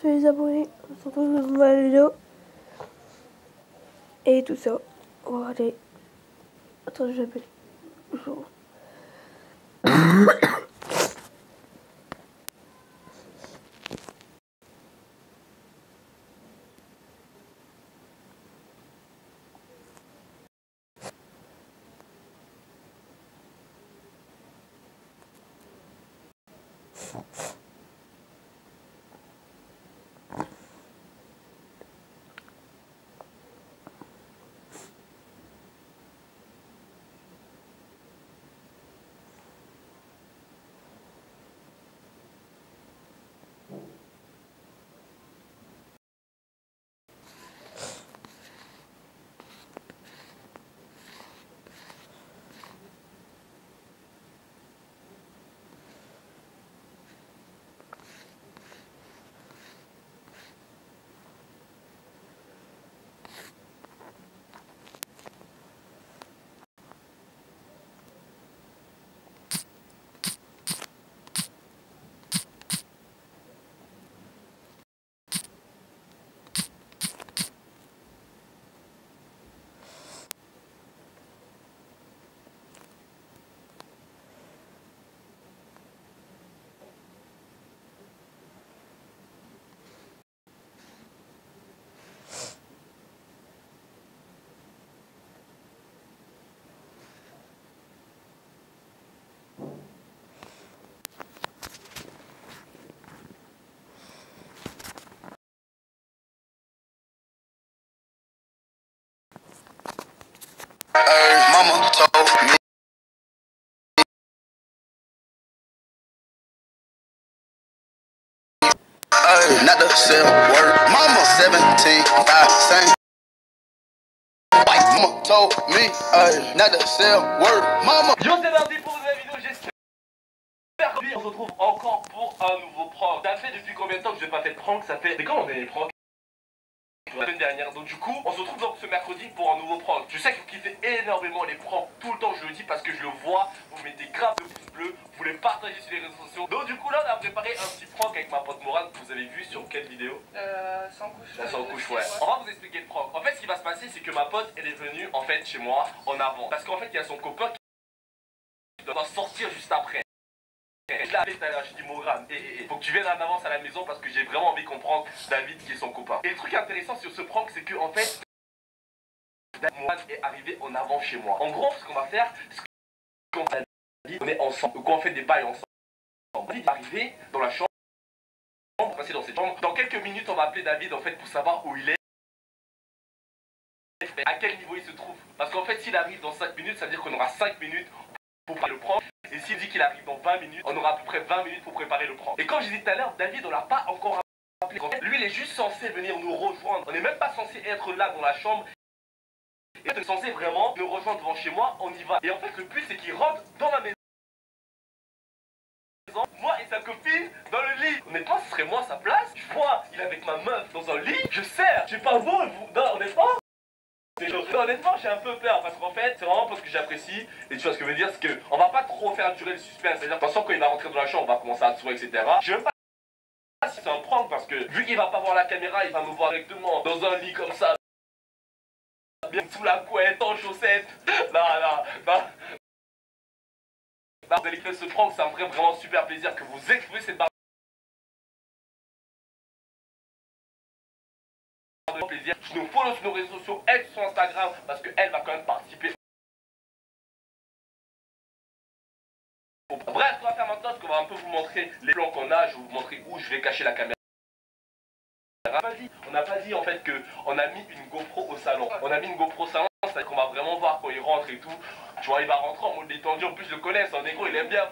Soyez les abonnés, on se retrouve dans une nouvelle vidéo. Et tout ça. Regardez. Attends, je vais bonjour. Mama told me not to sell word. Mama 17, 5 same. Mama told me not to sell word. Mama. Yo, c'est parti pour une nouvelle vidéo, j'espère que on se retrouve encore pour un nouveau prank. Ça fait depuis combien de temps que je n'ai pas fait de prank? Ça fait... C'est quand on est les pranks? La semaine dernière, donc du coup on se retrouve donc ce mercredi pour un nouveau prank. Je sais que vous kiffez énormément les pranks tout le temps, je le dis parce que je le vois. Vous mettez grave de pouces bleus, vous les partagez sur les réseaux sociaux. Donc du coup là on a préparé un petit prank avec ma pote Morane que vous avez vu sur quelle vidéo? Sans couche. La sans couche, ouais. On va vous expliquer le prank. En fait ce qui va se passer c'est que ma pote elle est venue en fait chez moi en avant. Parce qu'en fait il y a son copain qui doit sortir juste après. Je l'ai appelé tout à l'heure, j'ai dit Morane, faut que tu viennes en avance à la maison parce que j'ai vraiment envie qu'on prank David qui est son copain. Et le truc intéressant sur ce prank c'est que en fait Morane est arrivé en avant chez moi. En gros ce qu'on va faire, c'est qu'on on est ensemble, ou qu'on fait des bails ensemble. David est arrivé dans la chambre, on va passer dans cette chambre. Dans quelques minutes on va appeler David en fait pour savoir où il est, à quel niveau il se trouve. Parce qu'en fait s'il arrive dans 5 minutes, ça veut dire qu'on aura 5 minutes pour préparer le prank. Et s'il dit qu'il arrive dans 20 minutes, on aura à peu près 20 minutes pour préparer le prank. Et comme je disais tout à l'heure, David on l'a pas encore appelé. Lui il est juste censé venir nous rejoindre. On n'est même pas censé être là dans la chambre. Et on est censé vraiment nous rejoindre devant chez moi, on y va. Et en fait le but c'est qu'il rentre dans ma maison. Moi et sa copine dans le lit. Honnêtement ce serait moi à sa place. Je vois il est avec ma meuf dans un lit. Je sers. J'ai pas beau. Non honnêtement. Honnêtement j'ai un peu peur parce qu'en fait c'est vraiment parce que j'apprécie. Et tu vois ce que je veux dire, c'est qu'on va pas trop faire durer le suspense. C'est-à-dire de toute façon quand il va rentrer dans la chambre on va commencer à se sourire etc. Je sais même pas si c'est un prank parce que vu qu'il va pas voir la caméra il va me voir directement dans un lit comme ça. Bien sous la couette, en chaussettes. Non. Vous allez faire ce prank, ça me ferait vraiment super plaisir que vous explosez cette barre de plaisir. Je nous follow sur nos réseaux sociaux, elle sur Instagram, parce qu'elle va quand même participer. Bref, ce qu'on va faire maintenant, c'est qu'on va un peu vous montrer les plans qu'on a. Je vais vous montrer où je vais cacher la caméra. On n'a pas dit en fait qu'on a mis une GoPro au salon. On a mis une GoPro au salon, c'est-à-dire qu'on va vraiment voir quand il rentre et tout. Tu vois, il va rentrer en mode détendu. En plus, je le connais, c'est un négro, il aime bien.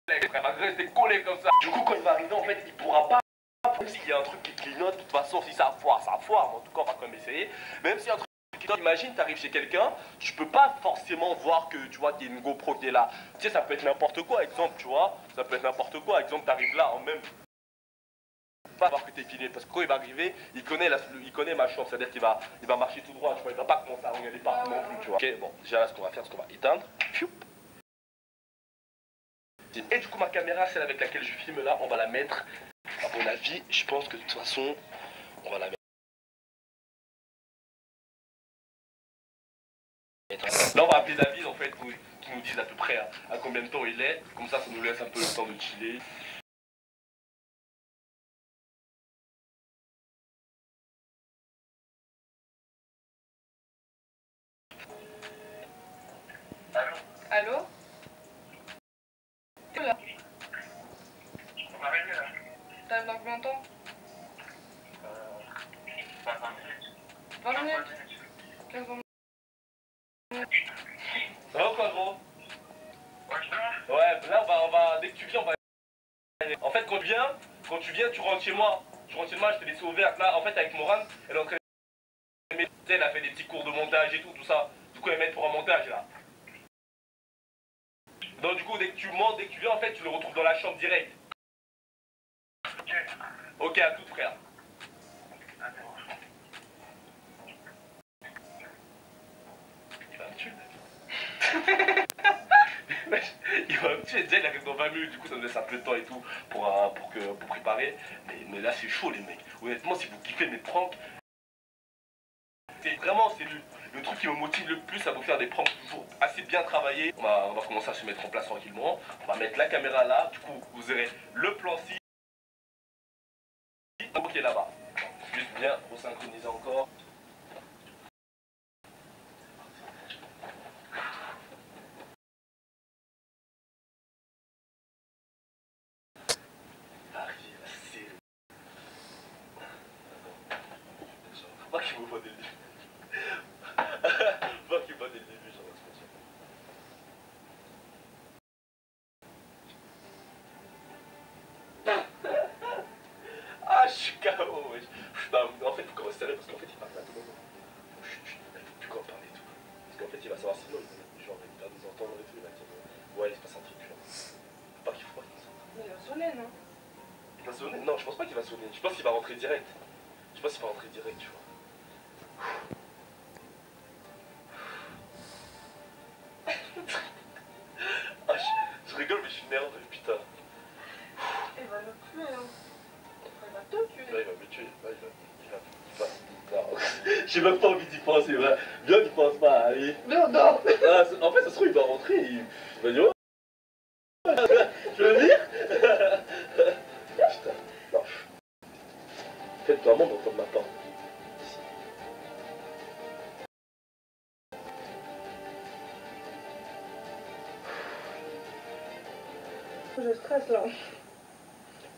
Il va rester collé comme ça. Du coup, quand il va arriver, en fait, il pourra pas. S'il y a un truc qui clignote, de toute façon, si ça foire, ça foire. Mais en tout cas, on va quand même essayer. Même s'il y a un truc qui clignote, imagine, tu arrives chez quelqu'un, tu peux pas forcément voir que tu vois qu'il y a une GoPro qui est là. Tu sais, ça peut être n'importe quoi, exemple, tu vois. Ça peut être n'importe quoi. Exemple, tu arrives là en même. Pas voir que t'es filé parce que quand il va arriver, il connaît ma chambre, c'est-à-dire qu'il va marcher tout droit, tu vois, il va pas commencer à regarder partout non plus, tu vois. Ok, bon, déjà là ce qu'on va faire, c'est qu'on va éteindre. Et du coup ma caméra, celle avec laquelle je filme là, on va la mettre mon avis, je pense que de toute façon, on va la mettre. Là, on va appeler David en fait, qui nous dise à peu près à combien de temps il est. Comme ça nous laisse un peu le temps de chiller. Allô? T'es là? On va arriver là. T'arrives dans combien de temps? 20 minutes. 20 minutes? 15 minutes. Ça va ou quoi, gros? Ouais, je te Ouais, là on va, dès que tu viens, on va. En fait, quand tu viens, tu rentres chez moi. Tu rentres chez moi, je te laisse ouverte. Là, en fait, avec Morane, elle est en train de. Elle a fait des petits cours de montage et tout ça. Du coup, elle m'aide pour un montage là. Donc, du coup, dès que tu montes, dès que tu viens, en fait, tu le retrouves dans la chambre direct. Ok. Ok, à tout, frère. Il va me tuer, il va me tuer. Déjà, il arrive dans 20 minutes, du coup, ça nous laisse un peu de temps et tout pour préparer. Mais là, c'est chaud, les mecs. Honnêtement, si vous kiffez mes pranks, c'est le truc qui me motive le plus à vous faire des pranks toujours assez bien travaillés. On va commencer à se mettre en place tranquillement. On va mettre la caméra là. Du coup, vous aurez le plan 6 qui est là-bas. Juste bien resynchroniser encore. Pas qu'il me voit dès le début. Pas qu'il me voit dès le début, j'en ai Ah, je suis KO, wesh. Non, en fait, faut qu'on reste sérieux parce qu'en fait, il parle à tout moment. Chut, chut, il faut plus qu'on parle et tout. Parce qu'en fait, il va savoir sinon, genre, il va nous entendre et tout, il va dire ouais, il se passe un truc, tu vois. Faut pas qu'il s'entende. Il va sonner, non? Il va sonner? Non, je pense pas qu'il va sonner. Je pense qu'il va rentrer direct. Je pense qu'il va rentrer direct, tu vois. Ah, je rigole, mais je suis nerveux, putain. Il va nous tuer, hein. Il va te tuer. Là, il va me tuer. Là, il va. Non. J'ai même pas envie d'y penser. Viens, n'y pense pas. Allez. Non, non. Ah, en fait, ça se trouve, il va rentrer. Il va dire. Oh, je veux venir. Putain. Non. Faites vraiment d'entendre ma porte. Je stresse là. Et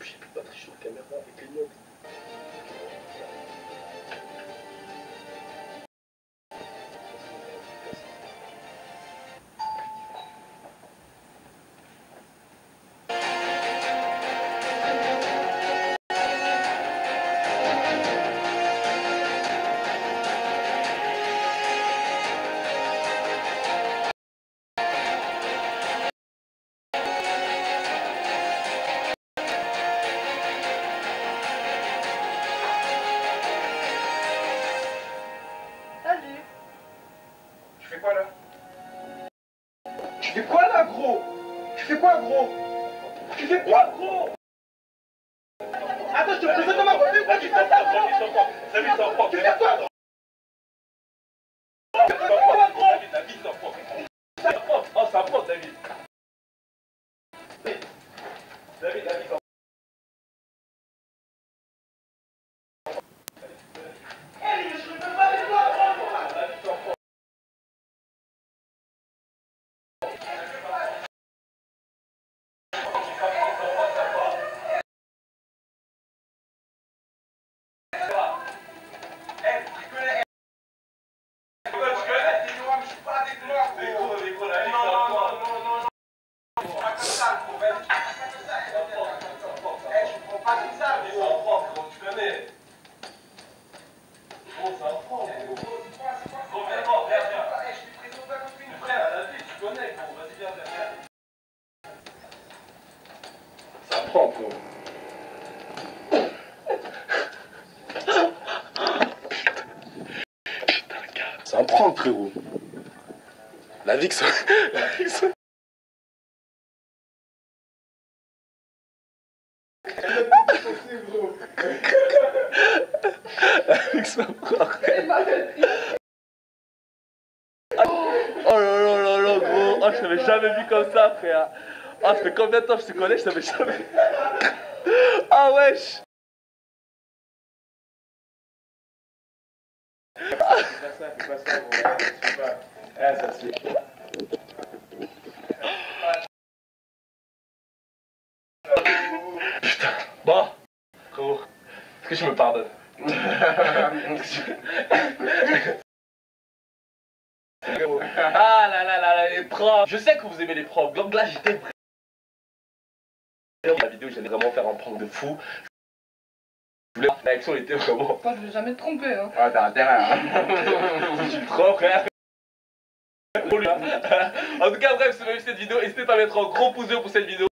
puis, j'ai plus de batterie sur la caméra avec les notes. Salut. Tu fais quoi là? Tu fais quoi là, gros? Tu fais quoi, gros? Tu fais quoi, gros? Attends, je te présente à ma copine, pourquoi tu fais ça, gros? Tu fais quoi, gros? David, c'est un propre. David, C'est un propre. Oh, c'est un propre, David. David, c'est un propre. C'est un prank, frérot. La Vix. La Vix. Elle gros. Avec son frère. Oh là là là là, gros. Oh, je t'avais jamais vu comme ça, frère. Oh, ça fait combien de temps que je te connais, je t'avais jamais vu. Ah, wesh. Fais pas ça, gros. Fais pas. Ah, ça se fait. Putain. Bon, gros. Est-ce que tu me pardonnes? Ah là là là là, les profs. Je sais que vous aimez les profs. Donc là, j'étais vraiment. La vidéo, j'allais vraiment faire un prank de fou. Je voulais. L'action était vraiment. Moi, je vais jamais te tromper, hein. Ah, t'as intérêt, hein. Je suis trop frère. En tout cas, bref, si vous avez vu cette vidéo, n'hésitez pas à mettre un gros pouce bleu pour cette vidéo.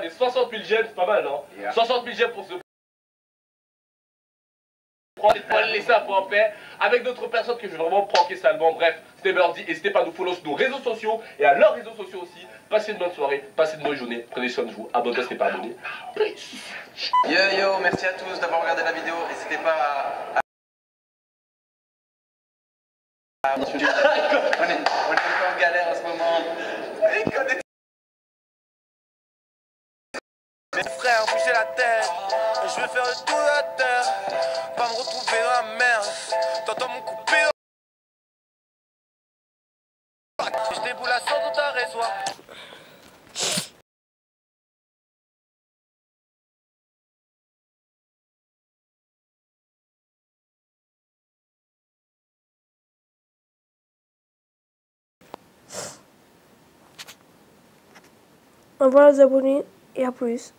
Les 60 000 j'aime, c'est pas mal, non? Yeah. 60 000 j'aime pour ce. Pour le laisser un peu en paix avec d'autres personnes que je vais vraiment pranker salement. Bref, c'était Birdie. N'hésitez pas à nous follow sur nos réseaux sociaux et à leurs réseaux sociaux aussi. Passez une bonne soirée, passez une bonne journée. Prenez soin de vous. Abonnez-vous si ce n'est pas abonné. Yo yo, merci à tous d'avoir regardé la vidéo. N'hésitez pas on est un peu en galère en ce moment. Mes frères, bougez la tête. Je vais faire le tour de la terre. Pas me retrouver dans la merde. T'entends mon coupé. Je déboule la sorte dans ta résoie. Au revoir les abonnés et à plus.